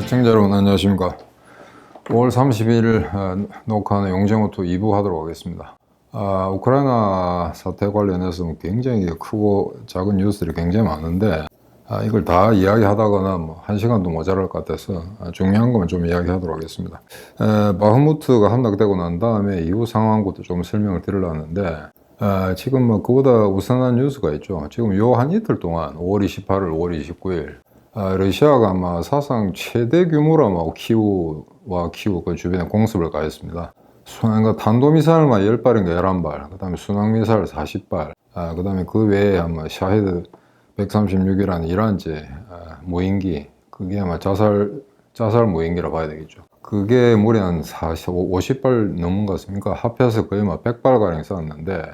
시청자 여러분 안녕하십니까. 5월 31일 녹화하는 용정호투 2부 하도록 하겠습니다. 우크라이나 사태 관련해서 굉장히 크고 작은 뉴스들이 굉장히 많은데 이걸 다 이야기하다거나 뭐 1시간도 모자랄 것 같아서 중요한 것만 좀 이야기하도록 하겠습니다. 바흐무트가 함락되고 난 다음에 이후 상황부터 좀 설명을 드리려는데 지금 뭐 그보다 우선한 뉴스가 있죠. 지금 요 한 이틀 동안 5월 28일, 5월 29일 러시아가 아마 사상 최대 규모로 아마 키우와 키우 그 주변에 공습을 가했습니다. 그러니까 탄도미사일만 10발인가 11발, 그 다음에 순항미사일 40발, 그 다음에 그 외에 아마 샤헤드 136이라는 이란제 무인기, 그게 아마 자살 무인기라 봐야 되겠죠. 그게 무려 한 50발 넘은 것 같습니까? 합해서 거의 막 100발가량 쐈는데,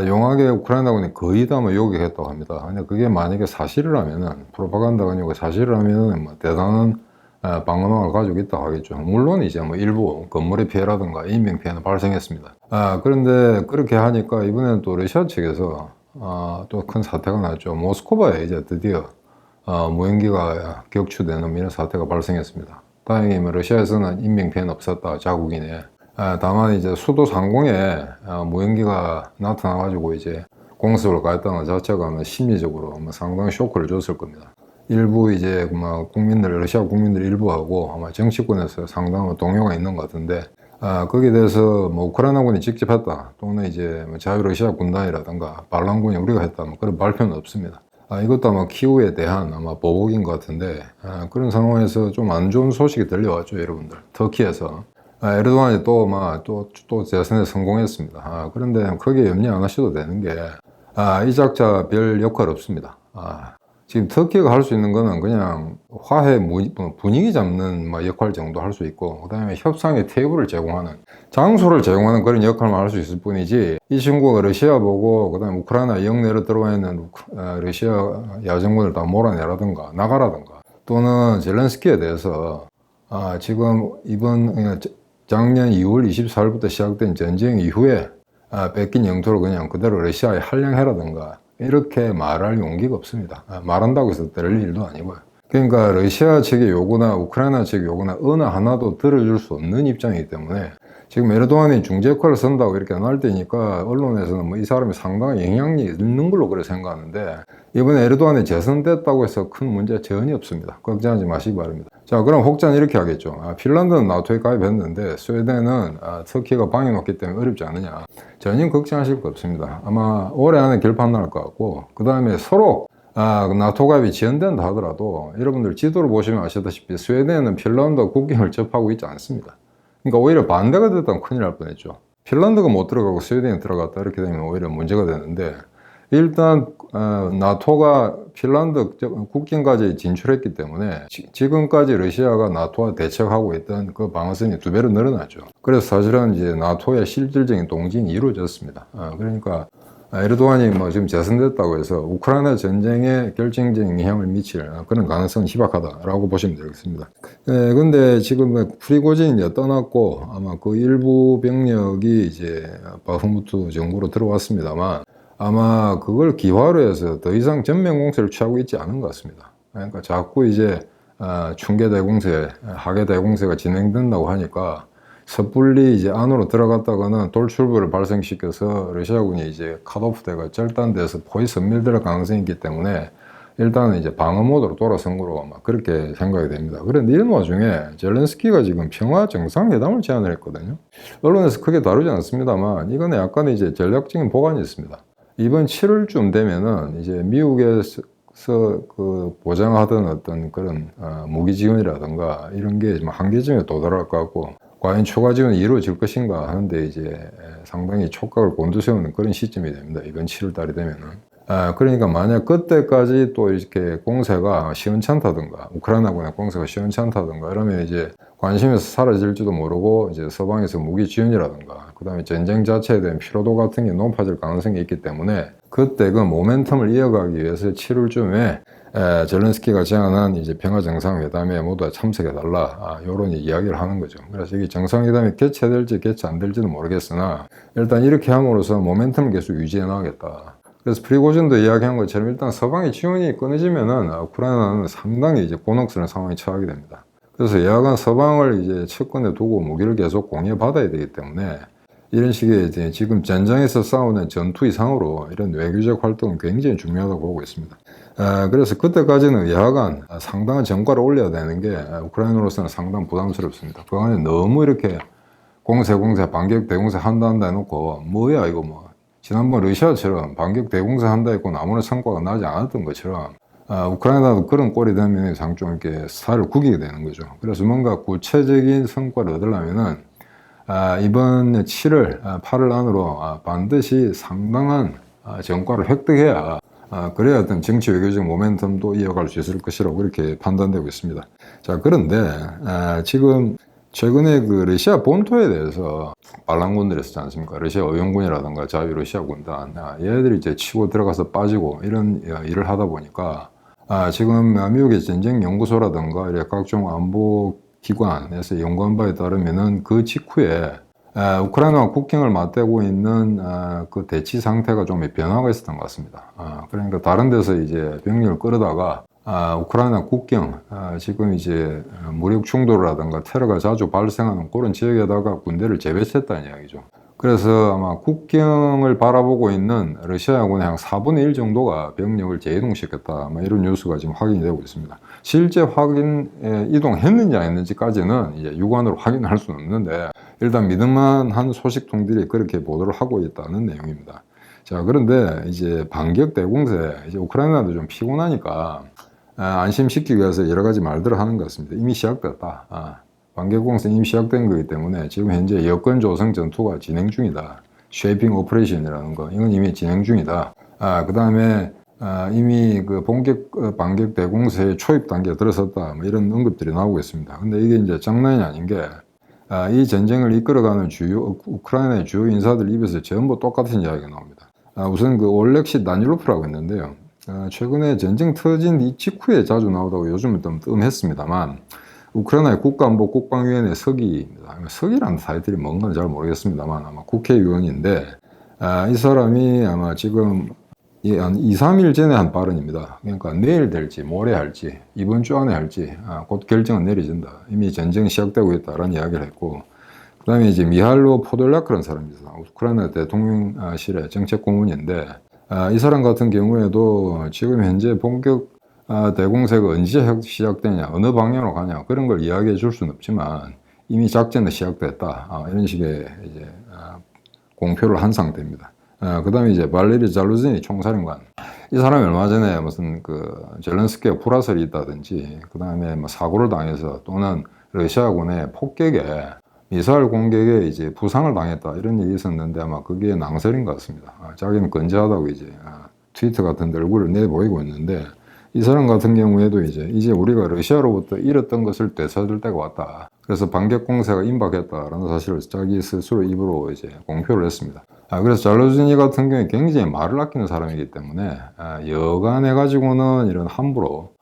용하게 우크라이나군이 거의 다 뭐 요격했다고 합니다. 근데 그게 만약에 사실이라면은, 프로파간다가 아니고 사실이라면은 뭐 대단한 방어망을 가지고 있다고 하겠죠. 물론 이제 뭐 일부 건물의 피해라든가 인명피해는 발생했습니다. 그런데 그렇게 하니까 이번에는 또 러시아 측에서 또 큰 사태가 났죠. 모스크바에 이제 드디어 무인기가 격추되는 이런 사태가 발생했습니다. 다행히 뭐 러시아에서는 인명피해는 없었다, 자국이 내에. 다만 이제 수도 상공에 무인기가 나타나가지고 이제 공습을 가했다는 자체가 뭐 심리적으로 뭐 상당히 쇼크를 줬을 겁니다. 일부 이제 뭐 러시아 국민들 일부하고 아마 정치권에서 상당한 동요가 있는 것 같은데, 거기에 대해서 뭐 우크라이나군이 직접 했다, 또는 이제 뭐 자유러시아 군단이라든가 반란군이 우리가 했다, 뭐 그런 발표는 없습니다. 이것도 아마 키우에 대한 아마 보복인 것 같은데, 그런 상황에서 좀 안 좋은 소식이 들려왔죠, 여러분들. 터키에서. 에르도안이 또 재선에 성공했습니다. 그런데 거기에 염려 안 하셔도 되는 게, 이 작자 별 역할 없습니다. 지금 터키가 할 수 있는 거는 그냥 화해 분위기 잡는 역할 정도 할 수 있고, 그 다음에 협상의 테이블을 제공하는, 장소를 제공하는 그런 역할만 할 수 있을 뿐이지, 이 친구가 러시아 보고 그 다음에 우크라이나 영 내로 들어와 있는 러시아 야전군을 다 몰아내라든가 나가라든가, 또는 젤렌스키에 대해서 지금 작년 2월 24일부터 시작된 전쟁 이후에 뺏긴 영토를 그냥 그대로 러시아에 할량해라든가 이렇게 말할 용기가 없습니다. 말한다고 해서 들을 일도 아니고요. 그러니까 러시아 측의 요구나 우크라이나 측의 요구나 어느 하나도 들어줄 수 없는 입장이기 때문에, 지금 에르도안이 중재 역할을 선다고 이렇게 안 할 때니까 언론에서는 뭐 이 사람이 상당히 영향력이 있는 걸로 그렇게 생각하는데, 이번에 에르도안이 재선됐다고 해서 큰 문제 전혀 없습니다. 걱정하지 마시기 바랍니다. 자, 그럼 혹자는 이렇게 하겠죠. 핀란드는 나토에 가입했는데 스웨덴은 터키가 방해놓기 때문에 어렵지 않느냐. 전혀 걱정하실 거 없습니다. 아마 올해 안에 결판 날 것 같고, 그 다음에 서로 나토 가입이 지연된다 하더라도 여러분들 지도를 보시면 아시다시피 스웨덴은 핀란드와 국경을 접하고 있지 않습니다. 그러니까 오히려 반대가 됐다면 큰일 날 뻔했죠. 핀란드가 못 들어가고 스웨덴이 들어갔다, 이렇게 되면 오히려 문제가 되는데, 일단 나토가 핀란드 국경까지 진출했기 때문에 지금까지 러시아가 나토와 대척하고 있던 그 방어선이 2배로 늘어났죠. 그래서 사실은 이제 나토의 실질적인 동진이 이루어졌습니다. 그러니까 에르도안이 뭐 지금 재선됐다고 해서 우크라이나 전쟁에 결정적인 영향을 미칠 그런 가능성은 희박하다라고 보시면 되겠습니다. 근데 지금 프리고진이 이제 떠났고 아마 그 일부 병력이 이제 바흐무트 정부로 들어왔습니다만, 아마 그걸 기화로 해서 더 이상 전면 공세를 취하고 있지 않은 것 같습니다. 그러니까 자꾸 이제 충계 대공세, 하계 대공세가 진행된다고 하니까 섣불리 이제 안으로 들어갔다가는 돌출부를 발생시켜서 러시아군이 이제 컷오프대가 절단돼서 포위 섬멸될 가능성이 있기 때문에 일단은 이제 방어 모드로 돌아선 거로 아마 그렇게 생각이 됩니다. 그런데 이런 와중에 젤렌스키가 지금 평화 정상회담을 제안을 했거든요. 언론에서 크게 다루지 않습니다만 이거는 약간 이제 전략적인 보관이 있습니다. 이번 7월쯤 되면은 이제 미국에서 그 보장하던 어떤 그런 무기 지원이라든가 이런 게 한계점에 도달할 것 같고, 과연 추가 지원이 이루어질 것인가 하는데 이제 상당히 촉각을 곤두세우는 그런 시점이 됩니다. 이번 7월 달이 되면은. 그러니까 만약 그때까지 또 이렇게 공세가 시원찮다든가, 우크라이나군의 공세가 시원찮다든가 이러면 이제 관심에서 사라질지도 모르고 이제 서방에서 무기 지원이라든가, 그 다음에 전쟁 자체에 대한 피로도 같은 게 높아질 가능성이 있기 때문에 그때 그 모멘텀을 이어가기 위해서 7월쯤에 젤렌스키가 제안한 이제 평화 정상회담에 모두 참석해달라, 요런 이야기를 하는 거죠. 그래서 이게 정상회담이 개최될지 개최 안 될지는 모르겠으나 일단 이렇게 함으로써 모멘텀을 계속 유지해 나가겠다. 그래서 프리고진도 이야기한 것처럼 일단 서방의 지원이 끊어지면은 우크라이나는 상당히 이제 곤혹스러운 상황에 처하게 됩니다. 그래서 여하간 서방을 이제 측근에 두고 무기를 계속 공유받아야 되기 때문에 이런 식의 이제 지금 전장에서 싸우는 전투 이상으로 이런 외교적 활동은 굉장히 중요하다고 보고 있습니다. 그래서 그때까지는 여하간 상당한 전과를 올려야 되는 게 우크라이나로서는 상당히 부담스럽습니다. 그 안에 너무 이렇게 공세 반격 대공세 한다 해놓고 뭐야 이거 뭐 지난번 러시아처럼 반격 대공세 한다 했고 아무런 성과가 나지 않았던 것처럼 우크라이나도 그런 꼴이 되면 상좀 이렇게 살을 구기게 되는 거죠. 그래서 뭔가 구체적인 성과를 얻으려면은 이번 7월, 8월 안으로 반드시 상당한 전과를 획득해야 그래야 어떤 정치 외교적 모멘텀도 이어갈 수 있을 것이라고 그렇게 판단되고 있습니다. 자, 그런데 지금 최근에 그 러시아 본토에 대해서 반란군들이 있었지 않습니까? 러시아 의용군이라든가 자유 러시아 군단, 얘들이 이제 치고 들어가서 빠지고 이런 일을 하다 보니까 지금 미국의 전쟁연구소라든가 이렇게 각종 안보 기관에서 연구한 바에 따르면은 그 직후에 우크라이나와 국경을 맞대고 있는 그 대치 상태가 좀 변화가 있었던 것 같습니다. 그러니까 다른 데서 이제 병력을 끌어다가 우크라이나 국경, 지금 이제 무력 충돌이라든가 테러가 자주 발생하는 그런 지역에다가 군대를 재배치했다는 이야기죠. 그래서 아마 국경을 바라보고 있는 러시아군의 한 4분의 1 정도가 병력을 재이동시켰다. 이런 뉴스가 지금 확인이 되고 있습니다. 실제 이동했는지 안 했는지까지는 이제 육안으로 확인할 수는 없는데 일단 믿을만한 소식통들이 그렇게 보도를 하고 있다는 내용입니다. 자, 그런데 이제 반격 대공세, 이제 우크라이나도 좀 피곤하니까 안심시키기 위해서 여러 가지 말들을 하는 것 같습니다. 이미 시작됐다. 반격공세 이미 시작된 거기 때문에 지금 현재 여건 조성 전투가 진행 중이다. 쉐이핑 오퍼레이션이라는 거, 이건 이미 진행 중이다. 그 다음에 이미 그 본격 반격 대공세 초입 단계에 들어섰다. 이런 언급들이 나오고 있습니다. 근데 이게 이제 장난이 아닌 게 이 전쟁을 이끌어가는 우크라이나의 주요 인사들 입에서 전부 똑같은 이야기가 나옵니다. 우선 그 올렉시 다닐로프라고 있는데요. 최근에 전쟁 터진 이 직후에 자주 나오다고 요즘은 좀 뜸했습니다만 우크라이나의 국가안보 국방위원회 서기입니다. 서기라는 타이틀이 뭔가는 잘 모르겠습니다만 아마 국회의원인데 이 사람이 아마 지금 한 2, 3일 전에 한 발언입니다. 그러니까 내일 될지 모레 할지 이번 주 안에 할지 곧 결정은 내려진다. 이미 전쟁이 시작되고 있다라는 이야기를 했고 그 다음에 이제 미하일로 포돌라크라는 사람입니다. 우크라이나 대통령실의 정책고문인데 이 사람 같은 경우에도 지금 현재 본격 대공세가 언제 시작되냐, 어느 방향으로 가냐 그런 걸 이야기해 줄 수는 없지만 이미 작전은 시작됐다. 이런 식의 이제 공표를 한 상태입니다. 그 다음에 이제 발레리 잘루즈니 총사령관. 이 사람이 얼마 전에 무슨 그 젤렌스키가 불화설이 있다든지 그 다음에 뭐 사고를 당해서 또는 러시아군의 폭격에 미사일 공격에 이제 부상을 당했다 이런 일이 있었는데 아마 그게 낭설인 것 같습니다. 자기는 건재하다고 이제 트위터 같은 데 얼굴을 내보이고 있는데 이 사람 같은 경우에도 이제 우리가 러시아로부터 잃었던 것을 되찾을 때가 왔다. 그래서 반격 공세가 임박했다라는 사실을 자기 스스로 입으로 이제 공표를 했습니다. 그래서 잘루즈니 같은 경우에 굉장히 말을 아끼는 사람이기 때문에 여간해가지고는 이런 함부로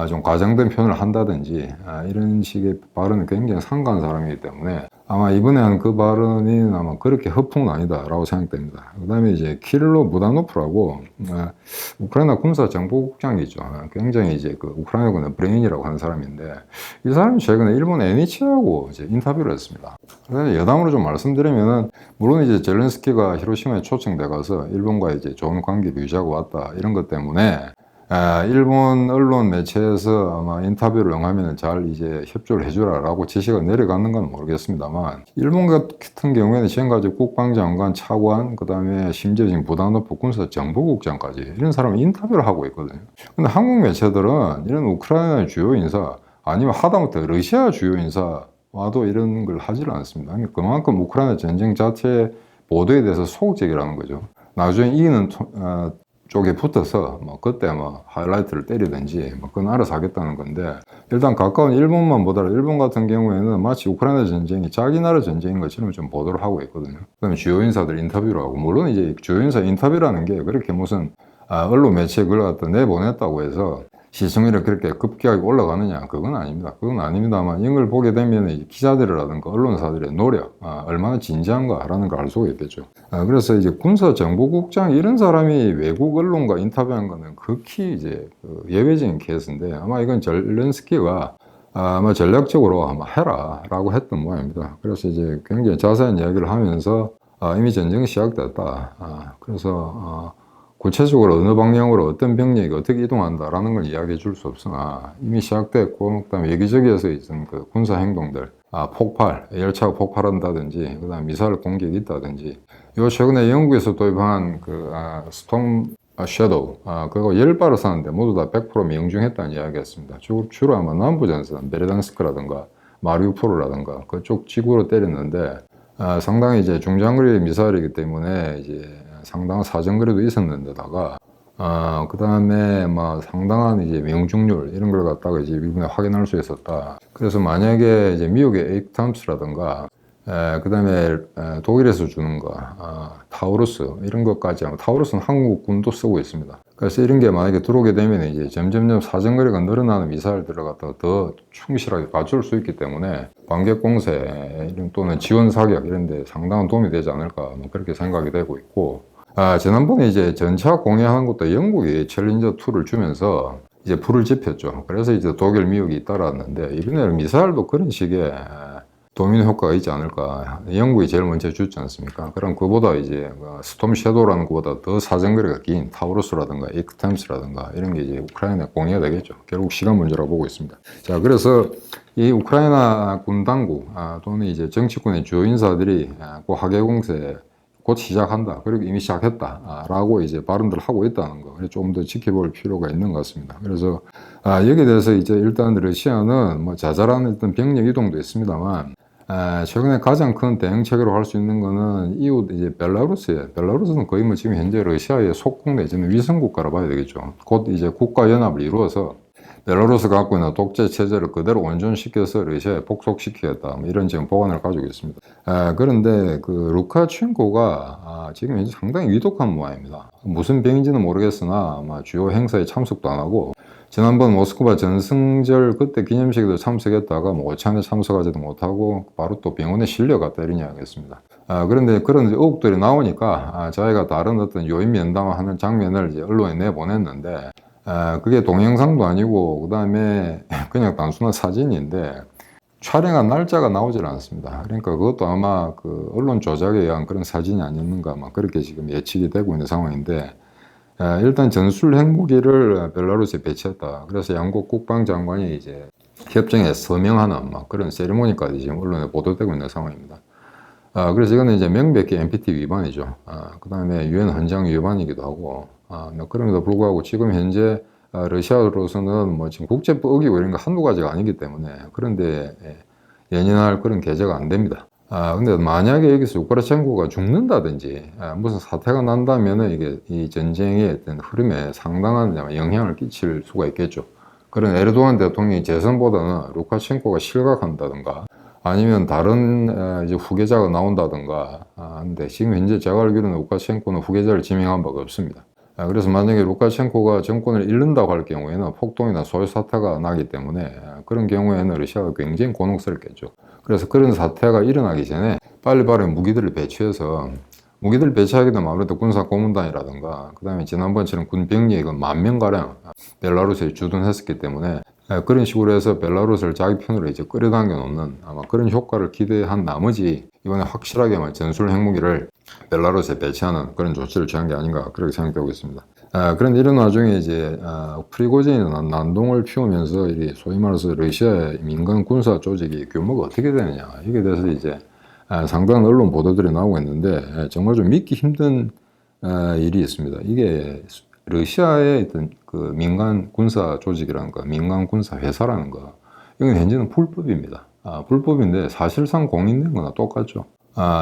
좀 과장된 표현을 한다든지 이런 식의 발언은 굉장히 상가한 사람이기 때문에 아마 이번에 한 그 발언이 아마 그렇게 허풍은 아니다라고 생각됩니다. 그 다음에 이제 키릴로 부다노프라고 우크라이나 군사정보국장이죠. 굉장히 이제 그 우크라이나군의 브레인이라고 하는 사람인데 이 사람이 최근에 일본 NH하고 이제 인터뷰를 했습니다. 그래서 여담으로 좀 말씀드리면은 물론 이제 젤렌스키가 히로시마에 초청돼 가서 일본과 이제 좋은 관계를 유지하고 왔다 이런 것 때문에 일본 언론 매체에서 아마 인터뷰를 응하면 잘 이제 협조를 해주라라고 지시가 내려가는 건 모르겠습니다만 일본 같은 경우에는 지금까지 국방장관, 차관, 그 다음에 심지어 지금 부다노프 군사정보국장까지 이런 사람이 인터뷰를 하고 있거든요. 근데 한국 매체들은 이런 우크라이나의 주요 인사 아니면 하다못해 러시아 주요 인사와도 이런 걸 하질 않습니다. 그만큼 우크라이나 전쟁 자체 보도에 대해서 소극적이라는 거죠. 나중에 이기는 쪽에 붙어서 그때 하이라이트를 때리든지 그건 알아서 하겠다는 건데 일단 가까운 일본만 보더라도 일본 같은 경우에는 마치 우크라이나 전쟁이 자기 나라 전쟁인 것처럼 좀 보도를 하고 있거든요. 그다음에 주요 인사들 인터뷰를 하고 물론 이제 주요 인사 인터뷰라는 게 그렇게 무슨 언론 매체에 그걸 갖다 내보냈다고 해서 시청률이 그렇게 급격하게 올라가느냐 그건 아닙니다. 그건 아닙니다만 이걸 보게 되면 기자들이라든가 언론사들의 노력 얼마나 진지한가라는 걸 알 수가 있겠죠. 그래서 이제 군사정보국장 이런 사람이 외국 언론과 인터뷰한 거는 극히 이제 예외적인 케이스인데 아마 이건 젤렌스키가 아마 전략적으로 아마 해라라고 했던 모양입니다. 그래서 이제 굉장히 자세한 이야기를 하면서 이미 전쟁이 시작됐다. 그래서 구체적으로 어느 방향으로 어떤 병력이 어떻게 이동한다라는 걸 이야기해 줄 수 없으나 이미 시작됐고, 그다음에 여기저기에서 있던 그 군사 행동들, 폭발, 열차가 폭발한다든지, 그다음 미사일 공격이 있다든지, 요 최근에 영국에서 도입한 그 스톰 섀도우, 그거 10발을 쐈는데 모두 다 100% 명중했다는 이야기였습니다. 주로 아마 남부전선, 베르단스크라든가 마리우폴이라든가 그쪽 지구로 때렸는데, 상당히 이제 중장거리 미사일이기 때문에 이제 상당한 사정거리도 있었는데다가, 그 다음에 뭐 상당한 이제 명중률 이런 걸 갖다가 이제 이번에 확인할 수 있었다. 그래서 만약에 이제 미국의 에이크탐스라든가, 그 다음에 독일에서 주는 거, 타우루스 이런 것까지 하면, 타우루스는 한국군도 쓰고 있습니다. 그래서 이런 게 만약에 들어오게 되면 이제 점점점 사정거리가 늘어나는 미사일들을 갖다가 더 충실하게 갖출 수 있기 때문에 반격 공세 또는 지원 사격 이런 데 상당한 도움이 되지 않을까, 뭐 그렇게 생각이 되고 있고, 지난번에 이제 전차 공개하는 것도 영국이 챌린저 2를 주면서 이제 불을 지폈죠. 그래서 이제 독일, 미국이 따라왔는데, 이번에는 미사일도 그런 식의 도미노 효과가 있지 않을까. 영국이 제일 먼저 주지 않습니까? 그럼 그보다 이제 스톰 섀도우라는 것보다 더 사정거리가 긴 타우루스라든가 에이크탐스라든가 이런 게 이제 우크라이나에 공유가 되겠죠. 결국 시간 문제라고 보고 있습니다. 자, 그래서 이 우크라이나 군 당국 또는 이제 정치권의 주요 인사들이 그 하계 공세 곧 시작한다. 그리고 이미 시작했다라고 이제 발언들을 하고 있다는 거. 조금 더 지켜볼 필요가 있는 것 같습니다. 그래서 여기에 대해서 이제 일단 러시아는 뭐 자잘한 어떤 병력 이동도 있습니다만, 최근에 가장 큰 대응책으로 할 수 있는 거는 이웃 이제 벨라루스예요. 벨라루스는 거의 뭐 지금 현재 러시아의 속국 내지는 위성 국가라 봐야 되겠죠. 곧 이제 국가 연합을 이루어서 벨라루스가 갖고 있는 독재 체제를 그대로 온전시켜서 러시아에 복속시키겠다, 뭐 이런 지금 보관을 가지고 있습니다. 그런데 그 루카쳔코가 지금 현재 상당히 위독한 모양입니다. 무슨 병인지는 모르겠으나 아마 주요 행사에 참석도 안 하고, 지난번 모스크바 전승절 그때 기념식에도 참석했다가 뭐 오찬에 참석하지도 못하고 바로 또 병원에 실려갔다 이런 이야기했습니다. 그런데 그런 의혹들이 나오니까 자기가 다른 어떤 요인 면담하는 장면을 이제 언론에 내보냈는데, 그게 동영상도 아니고 그 다음에 그냥 단순한 사진인데 촬영한 날짜가 나오질 않습니다. 그러니까 그것도 아마 그 언론 조작에 의한 그런 사진이 아니었는가, 막 그렇게 지금 예측이 되고 있는 상황인데, 일단 전술 핵무기를 벨라루스에 배치했다. 그래서 양국 국방장관이 이제 협정에 서명하는 막 그런 세리머니까지 지금 언론에 보도되고 있는 상황입니다. 그래서 이거는 이제 명백히 NPT 위반이죠. 그 다음에 유엔 헌장 위반이기도 하고, 그럼에도 불구하고 지금 현재 러시아로서는 뭐 지금 국제법 어기고 이런 거 한두 가지가 아니기 때문에, 그런데 연연할 그런 계제가 안 됩니다. 근데 만약에 여기서 우크라쳔코가 죽는다든지 무슨 사태가 난다면은 이게 이 전쟁의 어떤 흐름에 상당한 영향을 끼칠 수가 있겠죠. 그런 에르도안 대통령이 재선보다는 루카쳔코가 실각한다든가 아니면 다른 이제 후계자가 나온다든가. 근데 지금 현재 제가 알기로는 루카쳔코는 후계자를 지명한 바가 없습니다. 그래서 만약에 루카쳔코가 정권을 잃는다고 할 경우에는 폭동이나 소요 사태가 나기 때문에 그런 경우에는 러시아가 굉장히 곤혹스럽겠죠. 그래서 그런 사태가 일어나기 전에 빨리빨리 무기들을 배치해서, 무기들을 배치하게 되면 아무래도 군사 고문단이라든가 그 다음에 지난번처럼 군 병력이 10,000명가량 벨라루스에 주둔했었기 때문에 그런 식으로 해서 벨라루스를 자기 편으로 이제 끌어당겨 놓는 아마 그런 효과를 기대한 나머지 이번에 확실하게 전술 핵무기를 벨라루스에 배치하는 그런 조치를 취한 게 아닌가, 그렇게 생각되고 있습니다. 그런데 이런 와중에 이제 프리고진이 난동을 피우면서 이 소위 말해서 러시아의 민간 군사 조직이 규모가 어떻게 되느냐, 이게 대해서 이제 상당한 언론 보도들이 나오고 있는데, 정말 좀 믿기 힘든 일이 있습니다. 이게 러시아의 어떤 그 민간 군사 조직이라는 거, 민간 군사 회사라는 거, 이건 현재는 불법입니다. 불법인데 사실상 공인된 거나 똑같죠.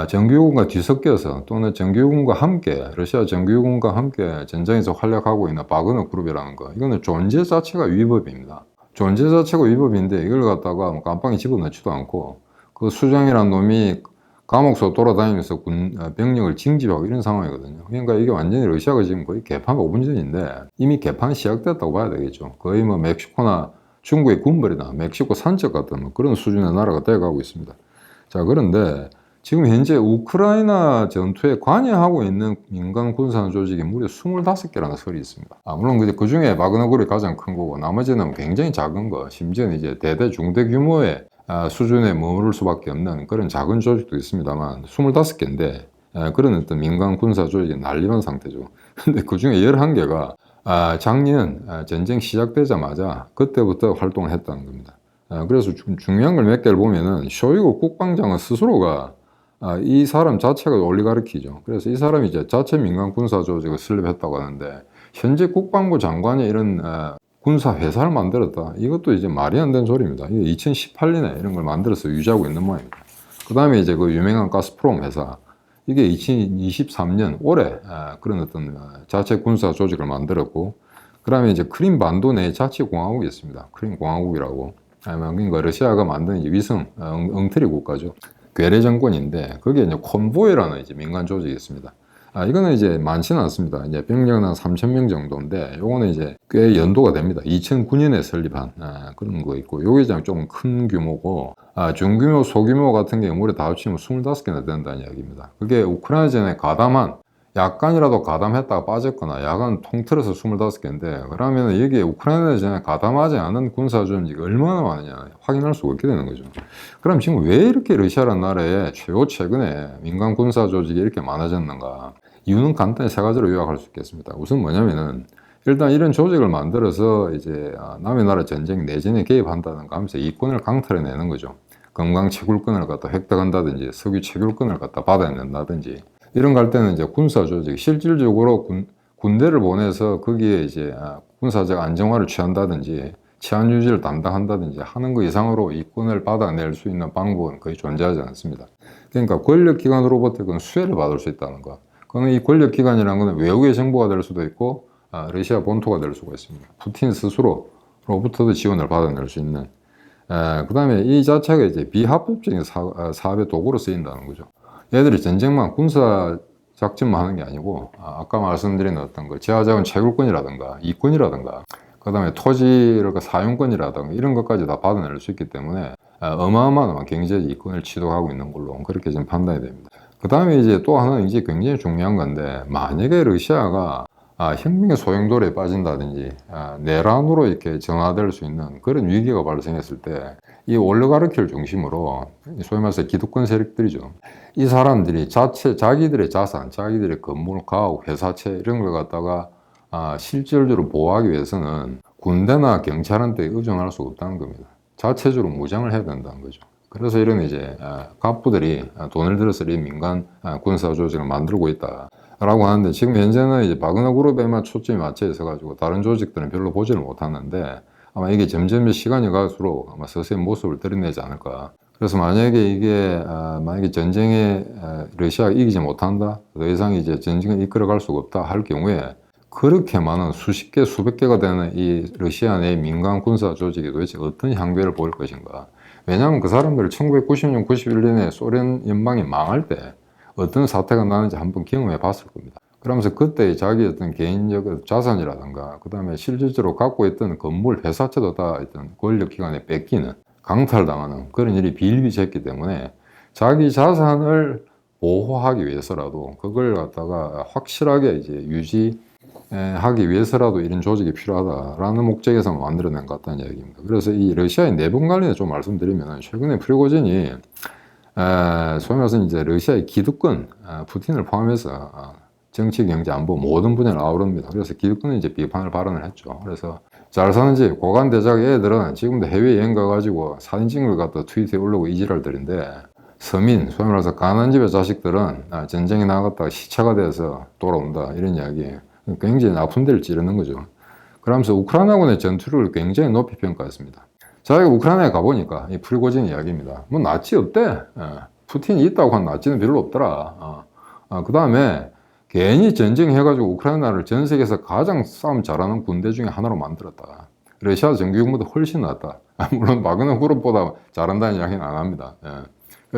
정규군과 뒤섞여서 또는 정규군과 함께, 러시아 정규군과 함께 전장에서 활약하고 있는 바그너 그룹이라는 거, 이거는 존재 자체가 위법입니다. 존재 자체가 위법인데 이걸 갖다가 뭐 깜빵에 집어넣지도 않고 그 수장이라는 놈이 감옥서 돌아다니면서 병력을 징집하고 이런 상황이거든요. 그러니까 이게 완전히 러시아가 지금 거의 개판 5분 전인데 이미 개판이 시작됐다고 봐야 되겠죠. 거의 뭐 멕시코나 중국의 군벌이나 멕시코 산적 같은 뭐 그런 수준의 나라가 되어가고 있습니다. 자, 그런데 지금 현재 우크라이나 전투에 관여하고 있는 민간 군사 조직이 무려 25개라는 설이 있습니다. 물론 그 중에 바그너그룹이 가장 큰 거고 나머지는 굉장히 작은 거, 심지어는 이제 대대 중대 규모의 수준에 머무를 수밖에 없는 그런 작은 조직도 있습니다만 25개인데 그런 어떤 민간 군사 조직이 난립한 상태죠. 근데 그 중에 11개가 작년 전쟁 시작되자마자 그때부터 활동을 했다는 겁니다. 그래서 중요한 걸 몇 개를 보면은 쇼이구 국방장은 스스로가 이 사람 자체가 올리가르키죠. 그래서 이 사람이 이제 자체 민간 군사 조직을 설립했다고 하는데 현재 국방부 장관이 이런 군사 회사를 만들었다. 이것도 이제 말이 안 되는 소리입니다. 이게 2018년에 이런 걸 만들어서 유지하고 있는 모양입니다. 그 다음에 이제 그 유명한 가스프롬 회사. 이게 2023년 올해 그런 어떤 자체 군사 조직을 만들었고, 그 다음에 이제 크림 반도 내 자치 공화국이 있습니다. 크림 공화국이라고. 그러니까 러시아가 만든 위성 엉터리 국가죠. 괴뢰 정권인데 거기에 이제 콘보이라는 이제 민간 조직이 있습니다. 이거는 이제 많지는 않습니다. 이제 병력은 한 3,000명 정도인데 요거는 이제 꽤 연도가 됩니다. 2009년에 설립한 그런 거 있고, 요게 좀 큰 규모고, 중규모, 소규모 같은 게 무려 다 합치면 25개나 된다는 이야기입니다. 그게 우크라이나전에 가담한, 약간이라도 가담했다가 빠졌거나 약간 통틀어서 25개인데, 그러면 여기에 우크라이나전에 가담하지 않은 군사 조직이 얼마나 많으냐 확인할 수가 없게 되는 거죠. 그럼 지금 왜 이렇게 러시아라는 나라에 최근에 민간 군사 조직이 이렇게 많아졌는가? 이유는 간단히 세 가지로 요약할 수 있겠습니다. 우선 뭐냐면은, 일단 이런 조직을 만들어서 이제 남의 나라 전쟁 내전에 개입한다든가 하면서 이권을 강탈해내는 거죠. 금강 채굴권을 갖다 획득한다든지 석유 채굴권을 갖다 받아낸다든지, 이런 거 할 때는 이제 군사 조직, 실질적으로 군대를 보내서 거기에 이제 군사적 안정화를 취한다든지 치안 유지를 담당한다든지 하는 거 이상으로 이권을 받아낼 수 있는 방법은 거의 존재하지 않습니다. 그러니까 권력기관으로부터 그건 수혜를 받을 수 있다는 거. 그건 이 권력기관이라는 건 외국의 정부가 될 수도 있고 러시아 본토가 될 수가 있습니다. 푸틴 스스로로부터도 지원을 받아낼 수 있는. 그 다음에 이 자체가 이제 비합법적인 사업의 도구로 쓰인다는 거죠. 얘들이 전쟁만 군사 작전만 하는 게 아니고 아까 말씀드린 어떤 그 제한자원 채굴권이라든가 이권이라든가 그 다음에 토지를 사용권이라든가 이런 것까지 다 받아낼 수 있기 때문에 어마어마한 경제 이권을 취득하고 있는 걸로 그렇게 좀 판단이 됩니다. 그 다음에 이제 또 하나는 이제 굉장히 중요한 건데, 만약에 러시아가 혁명의 소용돌이에 빠진다든지 내란으로 이렇게 전화될 수 있는 그런 위기가 발생했을 때 이 올리가르키를 중심으로 소위 말해서 기득권 세력들이죠. 이 사람들이 자기들의 자산, 자기들의 건물, 가옥, 회사채 이런 걸 갖다가 실질적으로 보호하기 위해서는 군대나 경찰한테 의존할 수 없다는 겁니다. 자체적으로 무장을 해야 된다는 거죠. 그래서 이런 이제 갑부들이 돈을 들여서 이 민간 군사 조직을 만들고 있다라고 하는데, 지금 현재는 이제 바그너 그룹에만 초점이 맞춰 있어가지고 다른 조직들은 별로 보지를 못하는데, 아마 이게 점점 시간이 갈수록 아마 서서히 모습을 드러내지 않을까. 그래서 만약에 전쟁에 러시아가 이기지 못한다, 더 이상 이제 전쟁을 이끌어갈 수가 없다 할 경우에 그렇게 많은 수십 개, 수백 개가 되는 이 러시아 내 민간 군사 조직이 도대체 어떤 향배를 보일 것인가. 왜냐하면 그 사람들 1990년, 91년에 소련 연방이 망할 때 어떤 사태가 나는지 한번 경험해 봤을 겁니다. 그러면서 그때 자기 어떤 개인적 자산이라든가, 그 다음에 실질적으로 갖고 있던 건물, 회사채도 다 어떤 권력기관에 뺏기는, 강탈당하는 그런 일이 비일비재했기 때문에 자기 자산을 보호하기 위해서라도 그걸 갖다가 확실하게 이제 유지하기 위해서라도 이런 조직이 필요하다라는 목적에서 만들어낸 것 같다는 이야기입니다. 그래서 이 러시아의 내분 관련에 좀 말씀드리면, 최근에 프리고진이 소위 말해서 이제 러시아의 기득권, 푸틴을 포함해서 정치, 경제, 안보 모든 분야를 아우릅니다. 그래서 기득권은 이제 비판을 발언을 했죠. 그래서 잘 사는 집, 고관대작 애들은 지금도 해외여행 가가지고 사진 찍은 걸 갖다 트위터에 올리고 이지랄들인데, 서민, 소위 말해서 가난한 집의 자식들은 전쟁에 나갔다가 시차가 돼서 돌아온다, 이런 이야기. 굉장히 나쁜 데를 찌르는 거죠. 그러면서 우크라이나군의 전투를 굉장히 높이 평가했습니다. 자기가 우크라이나에 가보니까, 이 프리고진 이야기입니다. 뭐 낫지 없대. 푸틴이 있다고 한 낫지는 별로 없더라. 그 다음에 괜히 전쟁해가지고 우크라이나를 전 세계에서 가장 싸움 잘하는 군대 중에 하나로 만들었다. 러시아 정규군보다 훨씬 낫다. 물론 바그너 그룹보다 잘한다는 이야기는 안 합니다.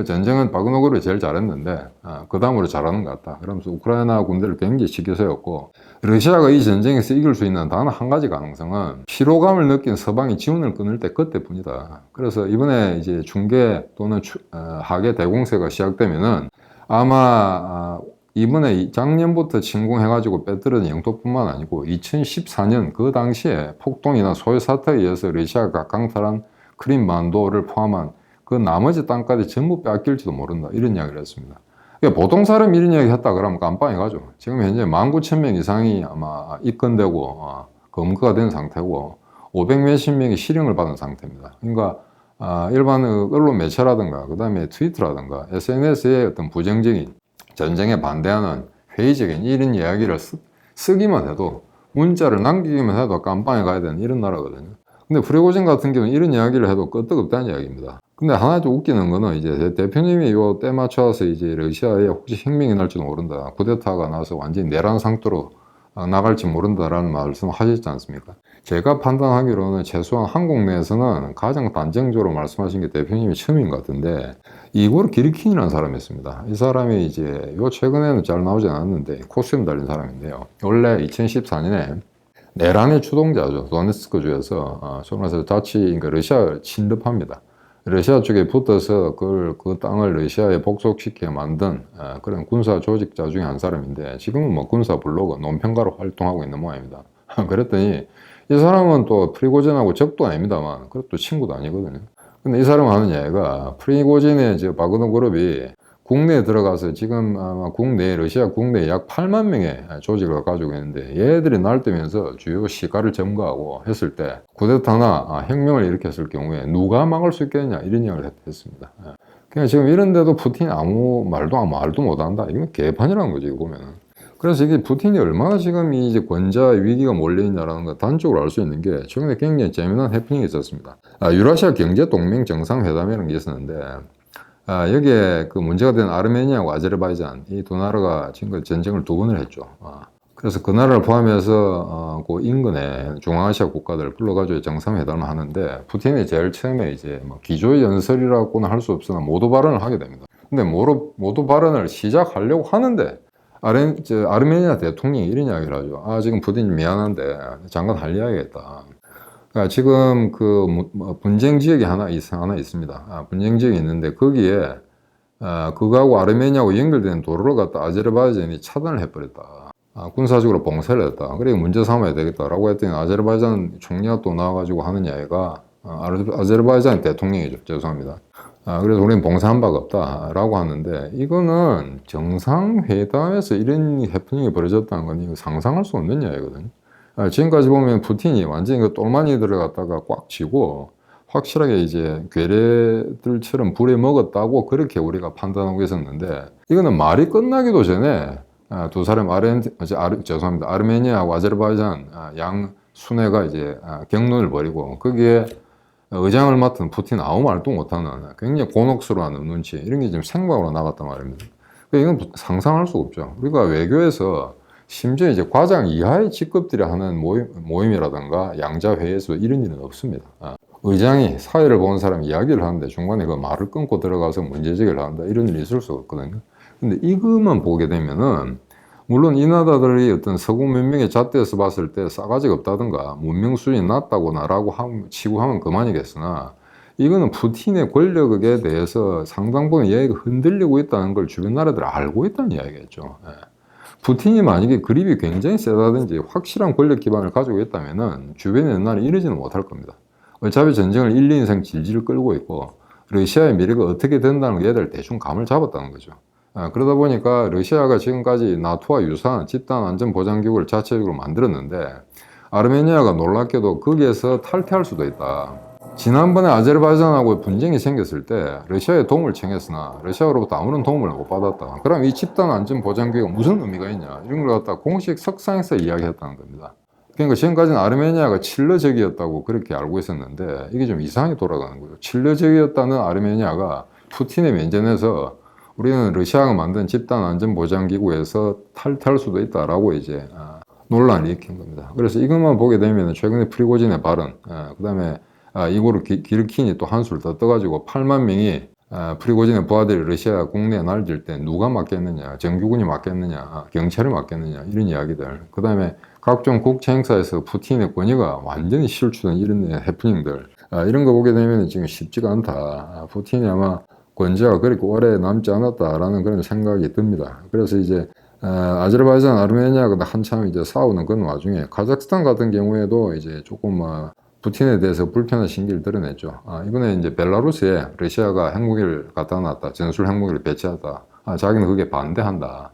전쟁은 바그노그룹이 제일 잘했는데 그 다음으로 잘하는 것 같다. 그러면서 우크라이나 군대를 굉장히 치켜 세웠고, 러시아가 이 전쟁에서 이길 수 있는 단 한 가지 가능성은 피로감을 느낀 서방이 지원을 끊을 때 그때뿐이다. 그래서 이번에 이제 중계 또는 하계 대공세가 시작되면은 아마 이번에 작년부터 침공해가지고 빼뜨린 영토뿐만 아니고 2014년 그 당시에 폭동이나 소요 사태에 의해서 러시아가 강탈한 크림반도를 포함한 그 나머지 땅까지 전부 뺏길지도 모른다. 이런 이야기를 했습니다. 그러니까 보통 사람이 이런 이야기 했다 그러면 깜빵에 가죠. 지금 현재 19,000명 이상이 아마 입건되고 검거가 된 상태고 500 몇십 명이 실형을 받은 상태입니다. 그러니까 일반 언론 매체라든가 그 다음에 트위터라든가 SNS에 어떤 부정적인 전쟁에 반대하는 회의적인 이런 이야기를 쓰기만 해도, 문자를 남기기만 해도 깜빵에 가야 되는 이런 나라거든요. 근데 프리고진 같은 경우는 이런 이야기를 해도 끄떡없다는 이야기입니다. 근데 하나 좀 웃기는 거는 이제 대표님이 요 때 맞춰서 이제 러시아에 혹시 혁명이 날지도 모른다, 쿠데타가 나서 완전히 내란 상태로 나갈지 모른다라는 말씀 하셨지 않습니까? 제가 판단하기로는 최소한 한국 내에서는 가장 단정적으로 말씀하신 게 대표님이 처음인 것 같은데, 이고르 기르킨이라는 사람이 있습니다. 이 사람이 이제 요 최근에는 잘 나오지 않았는데 코스염 달린 사람인데요. 원래 2014년에 내란의 주동자죠. 도네츠크 주에서 소련에서 그러니까 러시아를 침입합니다. 러시아 쪽에 붙어서 그 땅을 러시아에 복속시켜 만든 그런 군사 조직자 중에 한 사람인데, 지금은 뭐 군사 블로거, 논평가로 활동하고 있는 모양입니다. 그랬더니 이 사람은 또 프리고진하고 적도 아닙니다만 그것도 친구도 아니거든요. 근데 이 사람은 하는 이야기가, 프리고진의 바그너 그룹이 국내에 들어가서 지금 아마 러시아 국내에 약 8만 명의 조직을 가지고 있는데, 얘들이 날뛰면서 주요 시가를 점거하고 했을 때 쿠데타나 혁명을 일으켰을 경우에 누가 막을 수 있겠냐, 이런 이야기를 했습니다. 그냥 지금 이런데도 푸틴이 아무 말도 못한다. 이건 개판이라는 거지, 이거 보면은. 그래서 이게 푸틴이 얼마나 지금 이제 권좌 위기가 몰려있냐라는 거 단적으로 알 수 있는 게, 최근에 굉장히 재미난 해프닝이 있었습니다. 유라시아 경제동맹 정상회담이라는 게 있었는데, 여기에 그 문제가 된 아르메니아하고 아제르바이잔 이 두 나라가 지금 전쟁을 2번을 했죠. 그래서 그 나라를 포함해서 그 인근의 중앙아시아 국가들을 불러가지고 정상회담을 하는데, 푸틴이 제일 처음에 이제 뭐 기조연설이라고는 할 수 없으나 모두 발언을 하게 됩니다. 근데 모두 발언을 시작하려고 하는데 아르메니아 대통령이 이런 이야기를 하죠. 지금 푸틴이 미안한데 잠깐 할 이야기가 있다. 지금 분쟁 지역이 하나 있습니다. 분쟁 지역이 있는데 거기에 그거하고 아르메니아하고 연결되는 도로를 갖다 아제르바이잔이 차단을 해버렸다. 군사적으로 봉쇄를 했다. 그래 문제 삼아야 되겠다라고 했더니 아제르바이잔 총리가 또 나와가지고 하는 이야기가, 아제르바이잔 대통령이죠. 죄송합니다. 그래서 우리는 봉사한 바가 없다라고 하는데, 이거는 정상회담에서 이런 해프닝이 벌어졌다는 건 이거 상상할 수 없는 이야기거든요. 지금까지 보면 푸틴이 완전히 그 똘마니들을 갖다가 꽉 쥐고 확실하게 이제 괴뢰들처럼 부려먹었다고 그렇게 우리가 판단하고 있었는데, 이거는 말이 끝나기도 전에 두 사람 아르메니아하고 아제르바이잔 양 순회가 이제 격론을 벌이고, 거기에 의장을 맡은 푸틴 아무 말도 못하는 굉장히 곤혹스러워하는 눈치, 이런 게 지금 생방으로 나갔단 말입니다. 이건 상상할 수 없죠. 우리가 외교에서 심지어 이제 과장 이하의 직급들이 하는 모임이라든가 양자회의에서 이런 일은 없습니다. 의장이 사회를 보는 사람 이야기를 하는데 중간에 그 말을 끊고 들어가서 문제제기를 한다, 이런 일이 있을 수가 없거든요. 근데 이것만 보게 되면은, 물론 이 나라들이 어떤 서구 문명의 잣대에서 봤을 때 싸가지가 없다든가 문명 수준이 낮다고나라고 치고 하면 그만이겠으나, 이거는 푸틴의 권력에 대해서 상당 부분 이야기가 흔들리고 있다는 걸 주변 나라들이 알고 있다는 이야기겠죠. 푸틴이 만약에 그립이 굉장히 세다든지 확실한 권력 기반을 가지고 있다면은 주변의 나라는 이러지는 못할 겁니다. 어차피 전쟁을 1, 2인생 질질 끌고 있고 러시아의 미래가 어떻게 된다는 게 얘들 대충 감을 잡았다는 거죠. 그러다 보니까 러시아가 지금까지 나토와 유사한 집단 안전보장기구를 자체적으로 만들었는데, 아르메니아가 놀랍게도 거기에서 탈퇴할 수도 있다. 지난번에 아제르바이잔하고 분쟁이 생겼을 때 러시아의 도움을 청했으나 러시아로부터 아무런 도움을 못 받았다. 그럼 이 집단 안전보장기구가 무슨 의미가 있냐, 이런 걸 갖다 공식 석상에서 이야기했다는 겁니다. 그러니까 지금까지는 아르메니아가 칠러적이었다고 그렇게 알고 있었는데, 이게 좀 이상하게 돌아가는 거죠. 칠러적이었다는 아르메니아가 푸틴에 면전에서 우리는 러시아가 만든 집단 안전보장기구에서 탈퇴할 수도 있다라고 이제 논란을 일으킨 겁니다. 그래서 이것만 보게 되면 최근에 프리고진의 발언, 그 다음에 이거를 기르킨이 또 한술 더 떠가지고 8만 명이 프리고진의 부하들이 러시아 국내에 날질 때 누가 맡겠느냐, 정규군이 맡겠느냐, 경찰이 맡겠느냐, 이런 이야기들. 그 다음에 각종 국제 행사에서 푸틴의 권위가 완전히 실추된 이런 해프닝들. 이런 거 보게 되면 지금 쉽지가 않다. 푸틴이 아마 권좌가 그렇게 오래 남지 않았다라는 그런 생각이 듭니다. 그래서 이제 아제르바이잔, 아르메니아가 한참 이제 싸우는 그런 와중에 카자흐스탄 같은 경우에도 이제 조금 푸틴에 대해서 불편한 심기를 드러냈죠. 이번에 이제 벨라루스에 러시아가 핵무기를 갖다 놨다, 전술 핵무기를 배치했다. 자기는 그게 반대한다.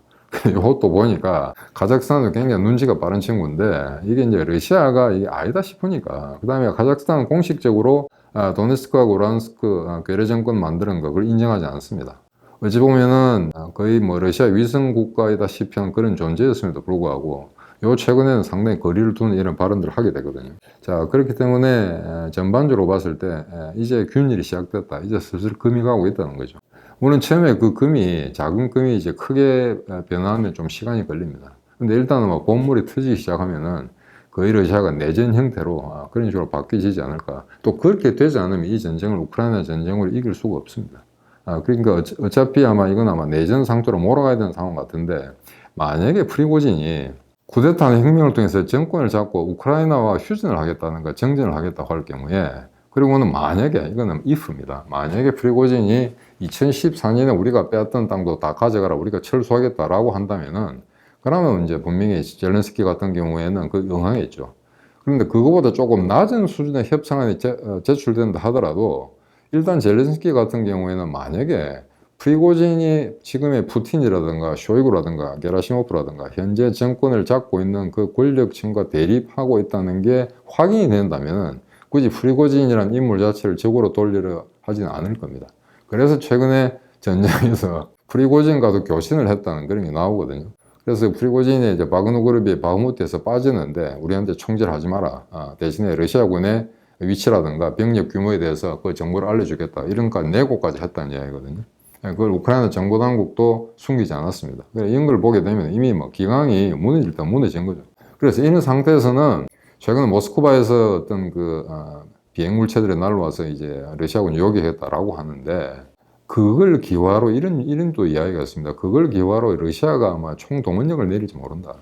이것도 보니까 카자흐스탄도 굉장히 눈치가 빠른 친구인데 이게 이제 러시아가 이게 아니다 싶으니까 그 다음에 카자흐스탄은 공식적으로 도네츠크하고 루한스크 괴뢰 정권 만드는 거 그걸 인정하지 않습니다. 어찌 보면은 거의 뭐 러시아 위성 국가이다시피 한 그런 존재였음에도 불구하고 요 최근에는 상당히 거리를 두는 이런 발언들을 하게 되거든요. 자, 그렇기 때문에 전반적으로 봤을 때 이제 균일이 시작됐다. 이제 슬슬 금이 가고 있다는 거죠. 물론 처음에 그 금이, 작은 금이 이제 크게 변화하면 좀 시간이 걸립니다. 근데 일단은 뭐 본물이 터지기 시작하면은 거의 러시아가 내전 형태로 그런 식으로 바뀌지 않을까. 또 그렇게 되지 않으면 이 전쟁을, 우크라이나 전쟁으로 이길 수가 없습니다. 그러니까 어차피 아마 이건 아마 내전 상태로 몰아가야 되는 상황 같은데 만약에 프리고진이 쿠데타 혁명을 통해서 정권을 잡고 우크라이나와 휴전을 하겠다는가 정전을 하겠다고 할 경우에 그리고는 만약에 이거는 if입니다. 만약에 프리고진이 2014년에 우리가 빼앗던 땅도 다 가져가라 우리가 철수하겠다라고 한다면은 그러면 이제 분명히 젤렌스키 같은 경우에는 그 응하겠죠. 그런데 그거보다 조금 낮은 수준의 협상안이 제출된다 하더라도 일단 젤렌스키 같은 경우에는 만약에 프리고진이 지금의 푸틴이라든가 쇼이구라든가 게라시모프라든가 현재 정권을 잡고 있는 그 권력층과 대립하고 있다는 게 확인이 된다면 굳이 프리고진이라는 인물 자체를 적으로 돌리려 하지는 않을 겁니다. 그래서 최근에 전쟁에서 프리고진과도 교신을 했다는 그런 게 나오거든요. 그래서 프리고진이 이제 바그너 그룹이 바흐무트에서 빠지는데 우리한테 총질을 하지 마라. 대신에 러시아군의 위치라든가 병력 규모에 대해서 그 정보를 알려주겠다. 이런 것까지 내고까지 했다는 이야기거든요. 그걸 우크라이나 정보당국도 숨기지 않았습니다. 이런 걸 보게 되면 이미 뭐 기강이 무너진 거죠. 그래서 이런 상태에서는 최근 모스크바에서 어떤 비행물체들이 날라와서 이제 러시아군 요격했다라고 하는데 그걸 기화로 이런 또 이야기가 있습니다. 그걸 기화로 러시아가 아마 총동원령을 내릴지 모른다.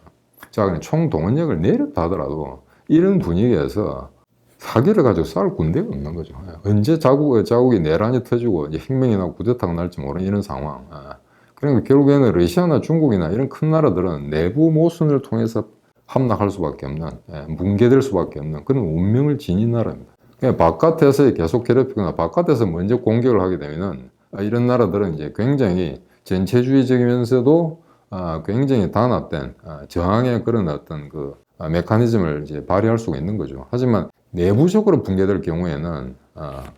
자, 그냥 총동원령을 내렸다 하더라도 이런 분위기에서 사기를 가지고 싸울 군대가 없는 거죠. 언제 자국이 내란이 터지고 이제 혁명이 나고 쿠데타가 날지 모르는 이런 상황. 그러니까 결국에는 러시아나 중국이나 이런 큰 나라들은 내부 모순을 통해서 함락할 수밖에 없는, 뭉개될 수밖에 없는 그런 운명을 지닌 나라입니다. 그냥 바깥에서 계속 괴롭히거나 바깥에서 먼저 공격을 하게 되면은 이런 나라들은 이제 굉장히 전체주의적이면서도 굉장히 단합된 저항의 그런 어떤 메커니즘을 이제 발휘할 수가 있는 거죠. 하지만 내부적으로 붕괴될 경우에는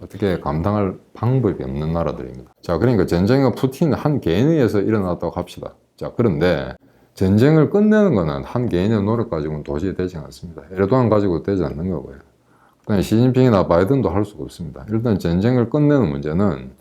어떻게 감당할 방법이 없는 나라들입니다. 자, 그러니까 전쟁은 푸틴 한 개인에 의해서 일어났다고 합시다. 자, 그런데 전쟁을 끝내는 거는 한 개인의 노력 가지고는 도저히 되지 않습니다. 에르도안 가지고 되지 않는 거고요. 그다음에 시진핑이나 바이든도 할 수가 없습니다. 일단 전쟁을 끝내는 문제는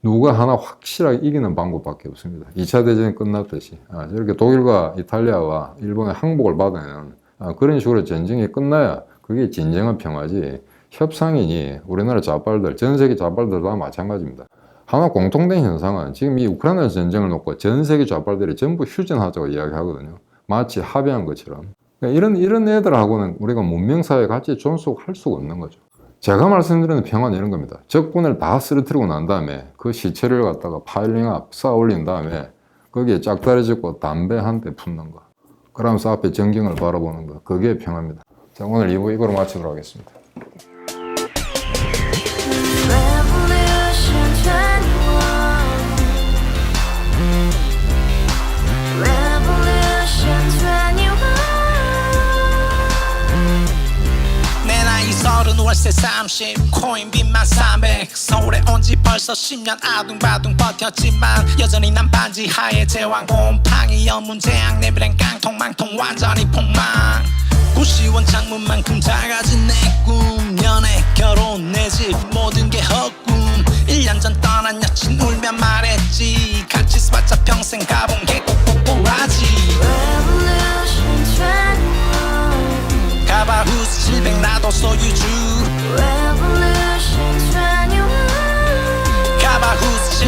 누가 하나 확실하게 이기는 방법밖에 없습니다. 2차 대전이 끝났듯이 이렇게 독일과 이탈리아와 일본의 항복을 받아내는 그런 식으로 전쟁이 끝나야 그게 진정한 평화지. 협상이니 우리나라 좌빨들, 전 세계 좌빨들 다 마찬가지입니다. 하나 공통된 현상은 지금 이 우크라이나 전쟁을 놓고 전 세계 좌빨들이 전부 휴전하자고 이야기하거든요. 마치 합의한 것처럼. 그러니까 이런 애들하고는 우리가 문명사회에 같이 존속할 수가 없는 거죠. 제가 말씀드리는 평화는 이런 겁니다. 적군을 다 쓰러뜨리고 난 다음에 그 시체를 갖다가 파일링업 쌓아 올린 다음에 거기에 짝다리 짚고 담배 한 대 품는 거. 그러면서 앞에 전경을 바라보는 거. 그게 평화입니다. 자, 오늘 2부 이거로 마치도록 하겠습니다. 월세 30 코인빚만 300 서울에 온 지 벌써 10년 아둥바둥 버텼지만 여전히 난 반지 하에 제왕 곰팡이 연문제약 내 브랜 깡통망통 완전히 폭망 90원 창문만큼 작아진 내 꿈 연애 결혼 내 집 모든 게 헛꿈 1년 전 떠난 여친 울며 말했지 같이 써봤자 평생 가본 게 꼭꼭꼭라지 가바후스 700 나도 소유주 가바후스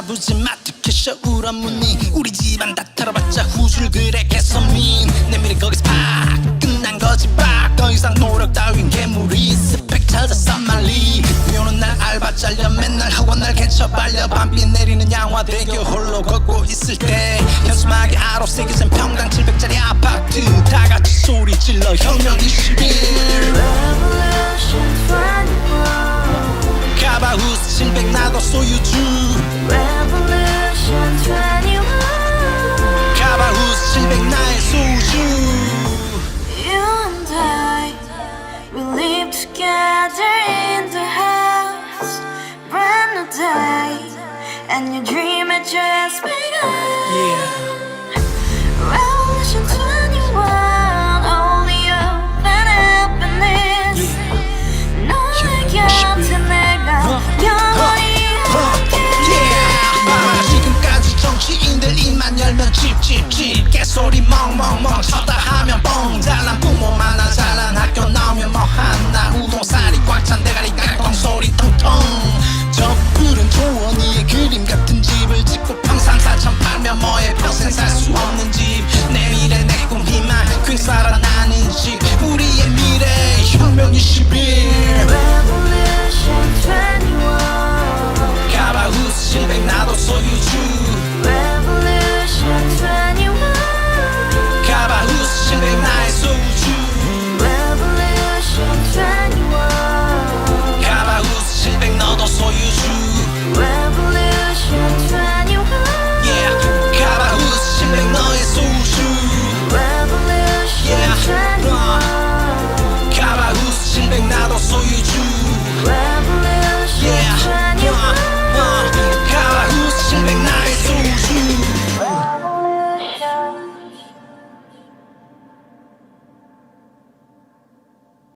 알아보지 마 특히 쇼우런 무늬 우리 집안 다 털어봤자 후줄 그래 개선민 내 미래 거기서 팍 끝난 거지 팍더 이상 노력 따윈 괴물이 스펙 찾았어 말리 비오는 날 알바 잘려 맨날 학원 날 개쳐 발려 밤비 내리는 양화대교 홀로 걷고 있을 때 현수막에 아로 새겨진 평당 700짜리 아파트 다 같이 소리 질러 혁명 21 Revolution 21 가바후스 700 나도 소유주 Revolution 21 가바후스 700 나의 소주 You and I, we live together in the house. Brand new day, and your dream had just begun. yeah. Revolution 21, only hope and happiness. 너의 곁에 내가 영원히 yeah. 지금까지 정치인들 입만 열면 찝찝찝 개소리 멍멍멍 쳤다 하면 뻥 잘난 부모 만나 잘난 학